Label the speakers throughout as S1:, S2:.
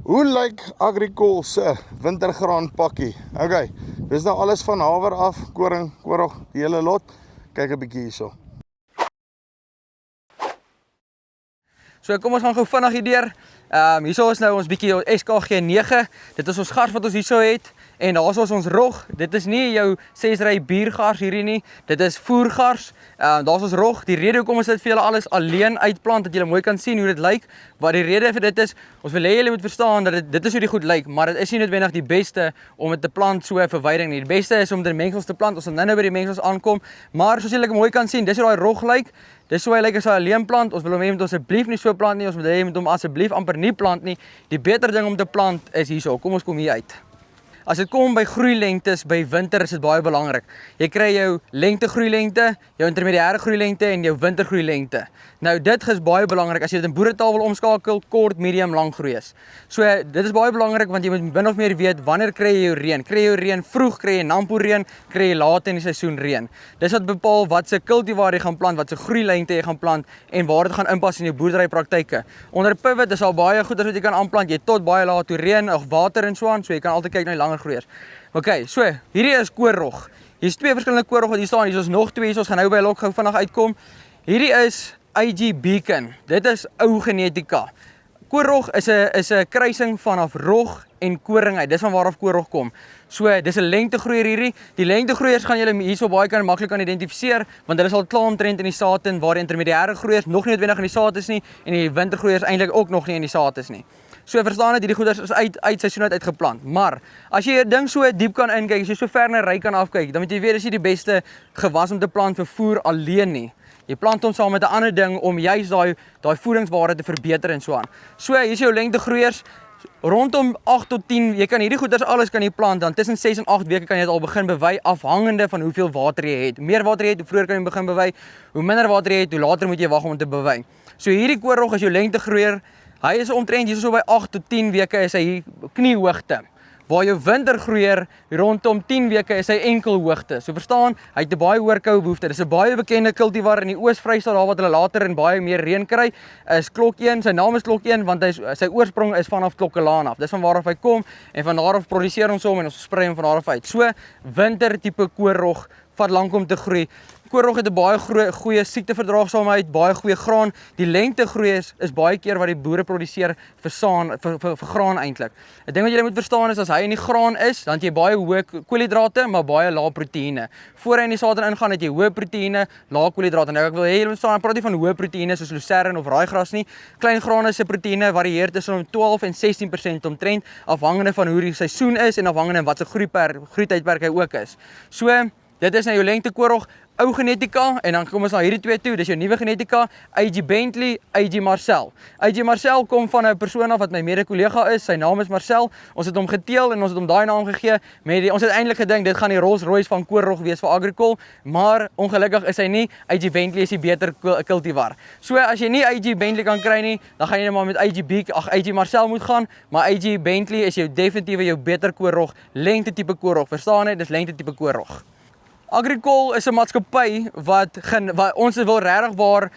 S1: Hoe lyk Agricol se wintergraan pakkie? Okay, dis nou alles van haver af, koring, koorog, die hele lot. Kyk 'n bietjie hierso.
S2: So kom ons gaan gou vinnig hierdeur. Hierso is nou ons bietjie SKG 9. Dit is ons gars wat ons hierso het. En daar is ons rog. Dit is nie jou 6-ry biergars hierdie nie. Dit is voergars. Daar is ons rog. Die rede hoekom ons dit vir julle alles alleen uitplant, dat julle mooi kan sien hoe dit lyk. Wat die rede vir dit is, ons wil hê julle moet verstaan dat dit is hoe dit goed lyk, maar dit is nie noodwendig die beste om dit te plant so 'n verwydering nie. Die beste is om dit in mengsels te plant. Ons sal nou by die mengsels aankom, maar soos julle mooi kan sien, dis hoe daai rog lyk. Dis hoe hy lyk as hy alleen plant. Ons wil hom hê moet asseblief nie so plant nie. Ons wil hê moet hom asseblief amper nie plant nie. Die beter ding om te plant is hierso. Kom ons kom hier uit. As dit kom by groeilengtes, by winter is dit baie belangrik. Jy kry jou lengte-groeilengte, jou intermediêre groeilengte en jou wintergroeilengte. Nou dit is baie belangrik as jy dit in boeretaal wil omskakel, kort, medium, lang groei is. So dit is baie belangrik want jy moet min of meer weet wanneer kry jy jou reën. Kry jy jou reën vroeg, kry jy nampo reën, kry jy laat in die seisoen reën. Dis wat bepaal wat se kultivar jy gaan plant, wat se groeilengte jy gaan plant en waar dit gaan inpas in jou boerderypraktyke. Onder pivot is al baie goed as wat jy kan aanplant. Jy tot baie laat toe reën of water en so aan, so jy kan altyd kyk na die langer groeiers. Okay, so hierdie is koorrog. Hier's twee verskillende koorrog wat hier staan. Hier is nog twee, ons gaan nou by 'n lok gou vinnig uitkom. Hierdie is IG Beacon. Dit is ou genetika. Koorrog is 'n kruising vanaf rog en koring uit. Dis van waar af koorrog kom. So dis 'n lengtegroeier hierdie. Die lengtegroeiers gaan julle hierso baie maklik kan identifiseer want hulle is al klaar omtrent in die saad in waar die intermediêre groeiers nog nie noodwendig in die saad is nie en die wintergroeiers eintlik ook nog nie in die saad is nie. So verstaan dat hierdie goeders is uit seisoen uitgeplant. Maar as jy 'n ding so diep kan inkyk, as jy so ver na ry kan afkyk, dan moet jy weet dis nie die beste gewas om te plant vir voer alleen nie. Jy plant hom saam met 'n ander ding om juist daai voedingswaarde te verbeter en so aan. So hier is jou lengtegroeiers. Rondom 8 tot 10, jy kan hierdie goeders alles kan jy plant, dan tussen 6 en 8 weke kan jy dit al begin bewei afhangende van hoeveel water jy het. Hoe meer water jy het, hoe vroeër kan jy begin bewei. Hoe minder water jy het, hoe later moet jy wag om te bewei. So hierdie koorrog is jou lengtegroeier. Hy is omtrent hier so by 8 tot 10 weke is hy kniehoogte. Waar jou wintergroeier rondom 10 weke is hy enkelhoogte. So verstaan, hy het 'n baie hoër koubehoefte. Dis 'n baie bekende kultivar in die Oos-Vrystaat daar wat hulle later en baie meer reën kry, is Klok 1. Sy naam is Klok 1 want sy oorsprong is vanaf Klokkelaan af. Dis van waar af hy kom en van daar af produseer ons hom en ons sprei hom van daar af uit. So winter tipe koorrog vat lank om te groei. Koorrog het 'n baie goeie siekteverdraagsaamheid, baie goeie graan. Die lengtegroei is baie keer wat die boere produseer vir graan eintlik. 'n Ding wat jy moet verstaan is as hy in die graan is, dan het jy baie hoë koolhidrate, maar baie lae proteïene. Voor hy in die saad ingaan het jy hoë proteïene, lae koolhidrate. Nou ek wil hê julle moet verstaan, ek praat nie van hoë proteïene soos lucerne of raaigras nie. Klein grane se proteïene varieer tussen 12 en 16% omtrent, afhangende van hoe die seisoen is en afhangende van wat se groeitydperk hy ook is. So dit is nou jou lengte koorrog, ou genetika en dan kom ons na hierdie twee toe. Dis jou nuwe genetika, IG Bentley, IG Marcel. IG Marcel kom van 'n persoon af wat my mede-kollega is. Sy naam is Marcel. Ons het hom geteel en ons het hom daai naam gegee. Ons het eintlik gedink dit gaan die Rolls-Royce van koorrog wees vir Agricol, maar ongelukkig is hy nie. IG Bentley is die beter kultivar. So as jy nie IG Bentley kan kry nie, dan gaan jy net maar met IG Marcel moet gaan, maar IG Bentley is jou definitief jou beter koorrog, lengte tipe koorrog. Verstaan jy? Dis lengte tipe koorrog. Agricol is 'n maatskappy wat ons wil regtig waar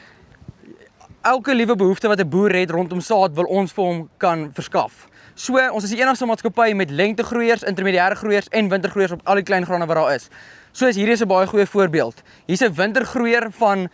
S2: elke liewe behoefte wat 'n boer het rondom saad wil ons vir hom kan verskaf. So ons is die enigste maatskappy met lengtegroeiers, intermediêre groeiers en wintergroeiers op al die klein grane wat daar is. Soos hierdie is 'n baie goeie voorbeeld. Hier's 'n wintergroeier van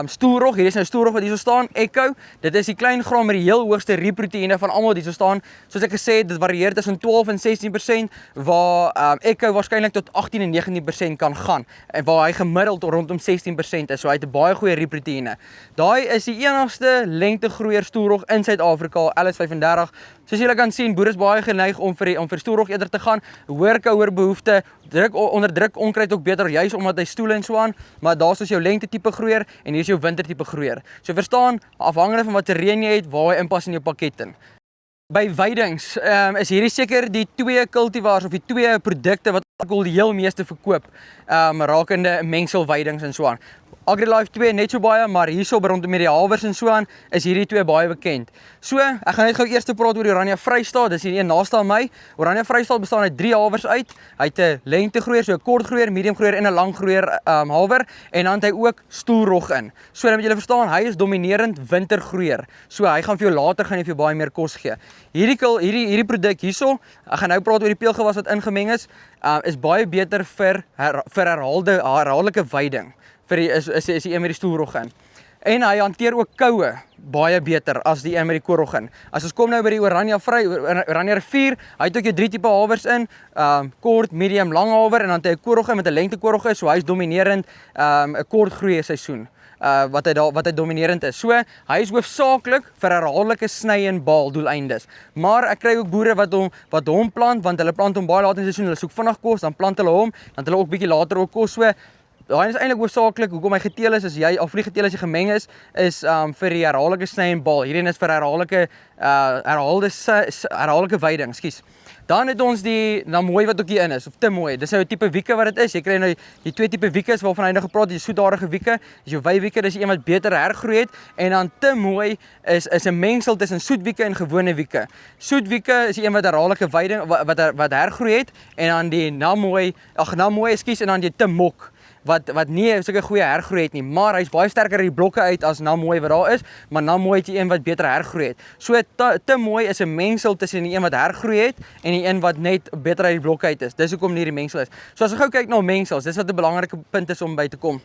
S2: stoelrog. Hier is nou stoelrog wat hierso staan, Echo. Dit is die klein graan met die heel hoogste riproteïene van almal wat hierso staan. Soos ek gesê het, dit varieer tussen 12 en 16% waar Echo waarskynlik tot 18 en 19% kan gaan en waar hy gemiddeld rondom 16% is. So hy het 'n baie goeie riproteïene. Daai is die enigste lengtegroeier stoelrog in Suid-Afrika, LS35. Soos julle kan sien, boere is baie geneig om vir stoelrog eerder te gaan. Hoër koue behoefte, onder druk onkruid ook beter juis omdat hy stoel en so aan, maar daar's dus jou lengte tipe groeier en hier is jou winter tipe groeier. So verstaan, afhangende van wat terrein jy het, waar hy inpas in jou pakket in. By weidings is hierdie seker die twee kultivars of die twee produkte wat Agricol die heel meeste verkoop, rakende mengselweidings en so aan. AgriLife 2 net so baie, maar hierso rondom met die hawers en so aan is hierdie twee baie bekend. So, ek gaan net gou eers praat oor die Oranje Vrystaat. Dis die een naaste aan my. Oranje Vrystaat bestaan uit 3 hawers uit. Hy het 'n lengtegroeier, so 'n kortgroeier, medium groeier en 'n lang groeier hawer en dan het hy ook stoelrog in. So dan moet julle verstaan, hy is dominerend wintergroeier. So hy gaan vir jou later gaan hy vir jou baie meer kos gee. hierdie produk hierso, ek gaan nou praat oor die peulgewas wat ingemeng is baie beter vir herhaaldelike weiding. Is die een met die stoelrog in. En hy hanteer ook koue baie beter as die een met die koorrog in. As ons kom nou by die Oranje rivier, hy het ook jou 3 tipe hawers in, kort, medium, lang hawer, en dan het hy 'n koorrog in met 'n lengte koorrog is, so hy is dominerend 'n kort groeie seisoen. Wat hy dominerend is. So, hy is hoofsaaklik vir herhaaldelike sny en baal doeleindes. Maar ek kry ook boere wat hom plant, want hulle plant hom baie laat in die seisoen, hulle soek vinnig kos, dan plant hulle hom, dan het hulle ook bietjie later ook kos. So, daai is eintlik hoofsaaklik hoekom hy geteel is jy of nie geteel as jy gemeng is vir die herhaaldelike sny en baal. Hierdie is vir herhaaldelike weiding, ekskuus. Dan het ons die Namooi wat ook hier in is, of Timooi. Dis nou 'n tipe wieke wat dit is. Jy kry nou die 2 tipe wiekes waarvan hy nou gepraat het, die soetdarige wieke. Dis jou weiwieke, dis een wat beter hergroei het, en dan Timooi is 'n mengsel tussen soetwieke en gewone wieke. Soetwieke is die een wat herhaaldelike weiding wat hergroei het, en dan die Namooi, ekskuus, en dan die Timok wat nie sulke goeie hergroei het nie, maar hy's baie sterker uit die blokke uit as Namooi wat daar is, maar Namooi het die een wat beter hergroei het. So Timooi is 'n mengsel tussen die een wat hergroei het en die een wat net beter uit die blokke uit is. Dis hoekom nie die mengsel is. So as ons gou kyk na mengsels, dis wat 'n belangrike punt is om by te kom.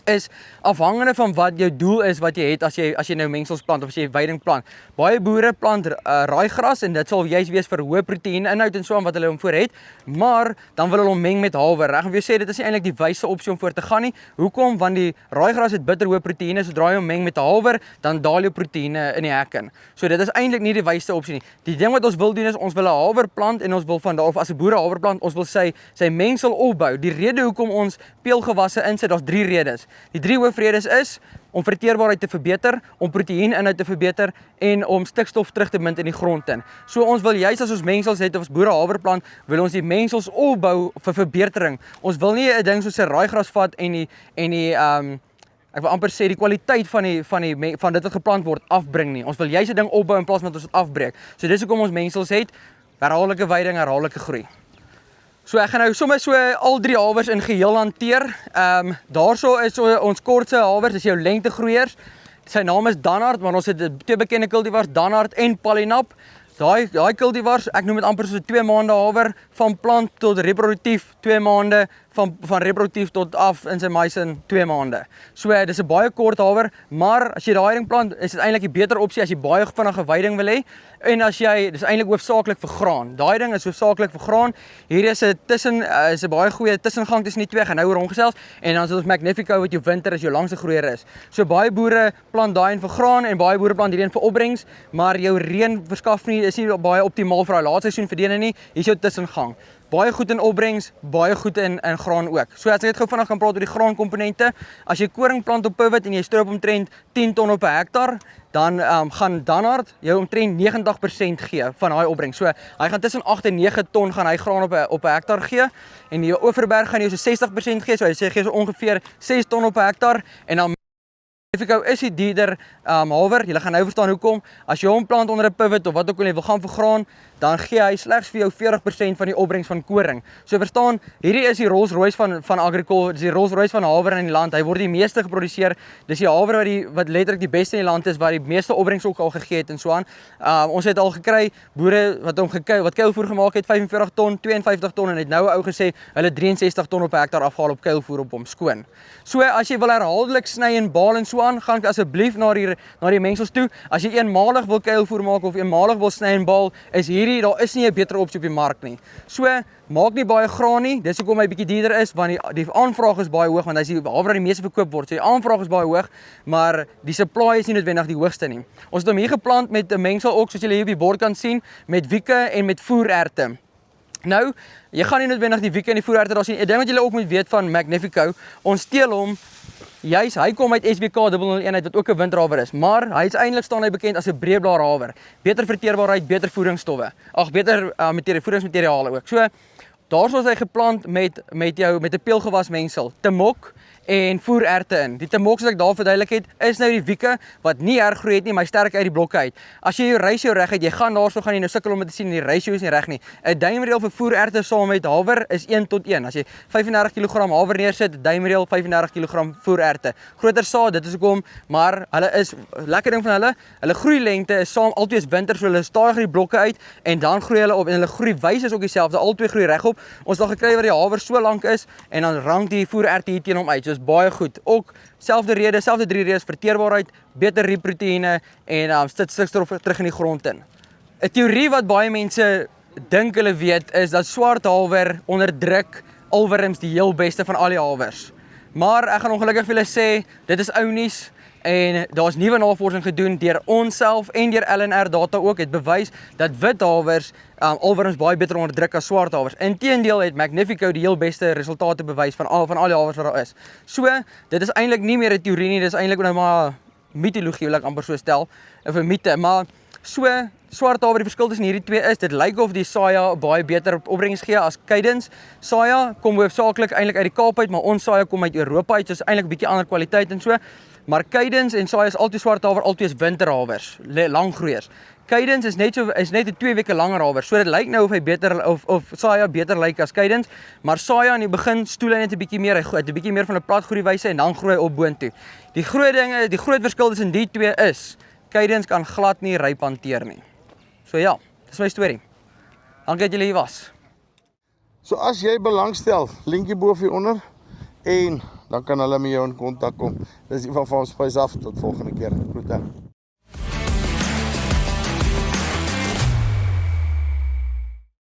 S2: Is afhangende van wat jou doel is wat jy het as jy nou mengsels plant of as jy weiding plant. Baie boere plant raaigras en dit sal juist wees vir hoë proteïen inhoud en so aan wat hulle hom voor het, maar dan wil hulle hom meng met haver. Ek gaan vir jou sê dit is nie eintlik die wyse opsie om voor te gaan nie. Hoekom? Want die raaigras het bitter hoë proteïene, sodra jy hom meng met haver, dan daal jou proteïene in die hek in. So dit is eintlik nie die wyse opsie nie. Die ding wat ons wil doen is ons wil 'n haver plant en ons wil van daar of as 'n boer 'n haver plant, ons wil sy mengsel opbou. Die rede hoekom ons peulgewasse insit, daar's 3 redes. Die 3 hoofredes is om verteerbaarheid te verbeter, om proteïeninhoud te verbeter en om stikstof terug te min in die grond in. So ons wil juist as ons mengsels het of ons boere haver plant, wil ons die mengsels opbou vir verbetering. Ons wil nie 'n ding soos 'n raaigras vat en die ek wil amper sê die kwaliteit van dit wat geplant word afbring nie. Ons wil juist 'n ding opbou in plaas van dat ons dit afbreek. So dis hoekom ons mengsels het, herhaaldelike weiding, herhaaldelike groei. So ek gaan nou sommer so al 3 hawers in geheel hanteer. Daarso is ons kortste hawers, dis jou lengtegroeiers. Sy naam is Danhart, maar ons het 2 bekende kultivars, Danhart en Palinap. Daai kultivars, ek noem dit amper so 2 maande hawer van plant tot reproduktief, 2 maande van reproduktief tot af in sy mais in 2 maande. So dis 'n baie kort hawer, maar as jy daai ding plant, is dit eintlik die beter opsie as jy baie vinnige weiding wil hê. En as jy, dis eintlik hoofsaaklik vir graan. Daai ding is hoofsaaklik vir graan. Hier is 'n baie goeie tussengang tussen die twee, gaan nou oor hom gesels. En dan is ons Magnifico wat jou winter is, jou langste groeier is. So baie boere plant daai een vir graan en baie boere plant hierdie een vir opbrengs, maar jou reën verskaf nie is nie baie optimaal vir daai laatseisoen verdene nie. Hier is jou tussengang. Baie goed in opbrengs, baie goed in graan ook. So as ek net gou vinnig gaan praat oor die graankomponente, as jy koring plant op pivot en jy stroop omtrent 10 ton op 'n hektaar, dan gaan Danhart jou omtrent 90% gee van daai opbrengs. So hy gaan tussen 8 en 9 ton gaan hy graan op 'n hektaar gee en die Overberg gaan jou so 60% gee. So hy sê gee so ongeveer 6 ton op 'n hektaar en dan Magnifico is die dierder hawer. Julle gaan nou verstaan hoekom. As jy hom plant onder 'n pivot of wat ook al jy wil gaan vir graan, dan gee hy slegs vir jou 40% van die opbrengs van koring. So verstaan, hierdie is die Rolls-Royce van agriculture, dis die Rolls-Royce van hawer in die land. Hy word die meeste geproduseer. Dis die hawer wat letterlik die beste in die land is, waar die meeste opbrengs ook al gegee het en so aan. Ons het al gekry boere wat kuilvoer gemaak het, 45 ton, 52 ton en het nou 'n ou gesê hulle 63 ton op 'n hektaar afgehaal op kuilvoer op hom skoon. So as jy wil herhaaldelik sny en baal en so aan, gaan asseblief na die mengsels toe. As jy eenmalig wil kuilvoer maak of eenmalig wil sny en baal, is daar is nie 'n beter opsie op die mark nie. So maak nie baie graan nie. Dis hoekom hy bietjie duurder is, want die aanvraag is baie hoog, want hy's die haver wat die meeste verkoop word. So die aanvraag is baie hoog, maar die supply is nie noodwendig die hoogste nie. Ons het hom hier geplant met 'n mengsel ook, soos julle hier op die bord kan sien, met wieke en met voererte. Nou, jy gaan nie noodwendig die wieke en die voererte daar sien. 'n Ding wat julle ook moet weet van Magnifico, ons steel hom. Hy kom uit SBK 001 wat ook 'n winterhawer is, maar eintlik staan hy bekend as 'n breedblaar hawer. Beter verteerbaarheid, beter voedingsstowwe. Beter voedingsmateriale ook. So daarso is hy geplant met 'n peulgewas mengsel, Timok en voererte in. Die Timok soos ek daar verduidelik het, is nou die wieke wat nie hergroei het nie, maar sterk uit die blokke uit. As jy jou ratio reg het, jy gaan daarso gaan jy nou sukkel om dit te sien, die ratio is nie reg nie. 'n Duimreël vir voererte saam met haver is 1:1. As jy 35 kg haver neersit, duimreël 35 kg voererte. Groter saad, dit is hoekom, maar hulle is lekker ding van hulle groeilengte is saam altyd is winter, so hulle stadig die blokke uit en dan groei hulle op en hulle groeiwyse is ook dieselfde, albei groei regop. Ons het al gekry wat die haver so lank is en dan rank die voererte hier teen hom uit. So is baie goed. Ook selfde rede, selfde 3 redes, verteerbaarheid, beter reproteïene en sit stikstof terug in die grond in. 'n Teorie wat baie mense dink hulle weet is dat swart haver onderdruk alwurms die heel beste van al die hawers. Maar ek gaan ongelukkig vir julle sê, dit is ou nuus en daar's nuwe navorsing gedoen deur onsself en deur LNR data ook het bewys dat wit hawers alwurms baie beter onderdruk as swart hawers. Inteendeel het Magnifico die heel beste resultate bewys van al die hawers wat daar is. So, dit is eintlik nie meer 'n teorie nie, dit is eintlik nou maar mitologie wil ek amper so stel, of 'n mite, maar so swart haver die verskil tussen hierdie twee is, dit lyk of die saja baie beter opbrengs gee as Cadence. Saja kom hoofsaaklik eintlik uit die Kaap uit, maar ons saja kom uit Europa uit, so is eintlik 'n bietjie ander kwaliteit en so. Maar Cadence en saja is altyd swart haver, altyd is winterhawers, langgroeiers. Cadence is net 'n 2 weke langer haver. So dit lyk nou of hy beter of saja beter lyk as Cadence, maar saja in die begin stoel hy net 'n bietjie meer, hy het 'n bietjie meer van 'n plat groeiwyse en dan groei hy op boontoe. Die groot verskil tussen die twee is Cadence kan glad nie ryp hanteer nie. So ja, dis my storie. Dankie dat julle hier was.
S1: So as jy belangstel, linkie bo hier onder en dan kan hulle met jou in kontak kom. Dis Ivan van Spice af, tot volgende keer. Groete.